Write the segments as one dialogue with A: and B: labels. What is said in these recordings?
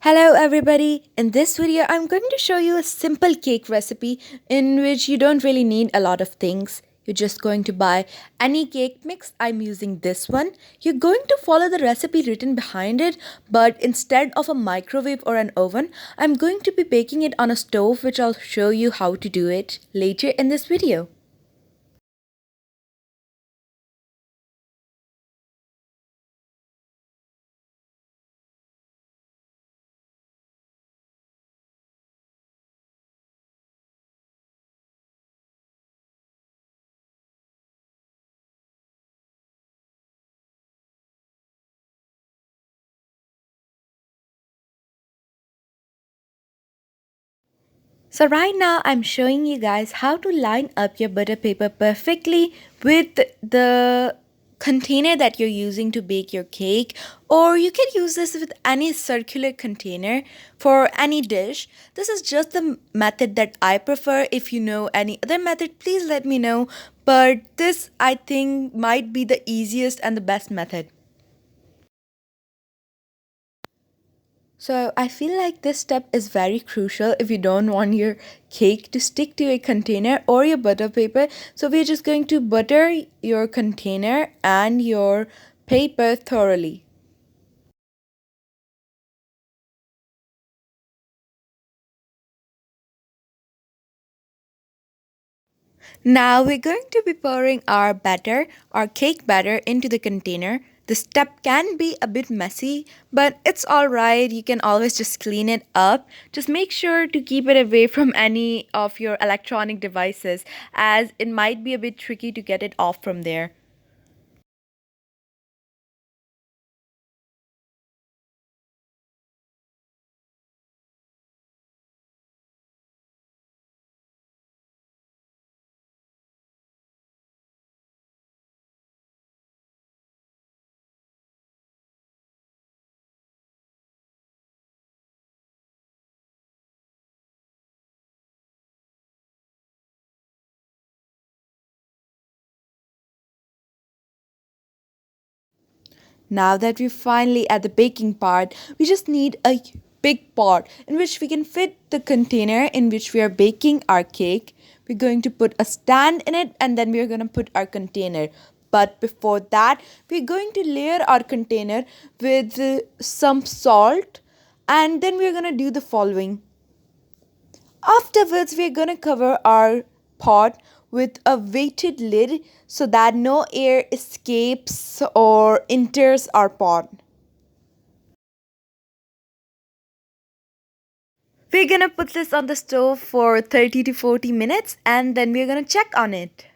A: Hello everybody! In this video, I'm going to show you a simple cake recipe in which you don't really need a lot of things. You're just going to buy any cake mix. I'm using this one. You're going to follow the recipe written behind it, but instead of a microwave or an oven, I'm going to be baking it on a stove, which I'll show you how to do it later in this video. So right now I'm showing you guys how to line up your butter paper perfectly with the container that you're using to bake your cake, or you can use this with any circular container for any dish. This is just the method that I prefer. If you know any other method, please let me know, but this I think might be the easiest and the best method. So I feel like this step is very crucial if you don't want your cake to stick to a container or your butter paper. So we're just going to butter your container and your paper thoroughly. Now we're going to be pouring our batter, our cake batter into the container. The step can be a bit messy, but it's alright. You can always just clean it up. Just make sure to keep it away from any of your electronic devices, as it might be a bit tricky to get it off from there. Now that we're finally at the baking part, we just need a big pot in which we can fit the container in which we are baking our cake. We're going to put a stand in it, and then we're going to put our container. But before that, we're going to layer our container with some salt, and then we're going to do the following. Afterwards, we're going to cover our pot with a weighted lid so that no air escapes or enters our pot. We're going to put this on the stove for 30 to 40 minutes, and then we're going to check on it.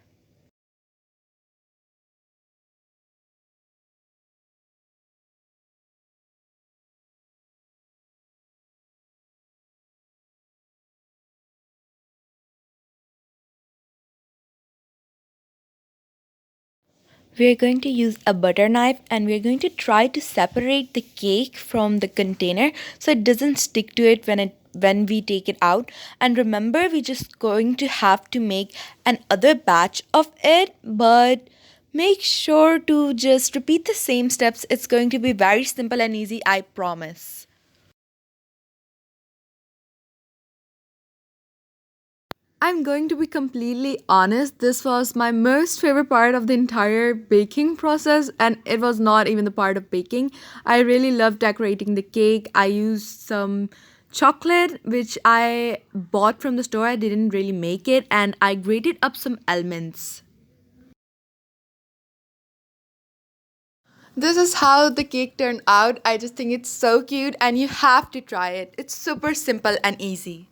A: We're going to use a butter knife, and we're going to try to separate the cake from the container so it doesn't stick to it when we take it out. And remember, we're just going to have to make another batch of it, but make sure to just repeat the same steps. It's going to be very simple and easy, I promise. I'm going to be completely honest. This was my most favorite part of the entire baking process, and it was not even the part of baking. I really love decorating the cake. I used some chocolate, which I bought from the store. I didn't really make it, and I grated up some almonds. This is how the cake turned out. I just think it's so cute, and you have to try it. It's super simple and easy.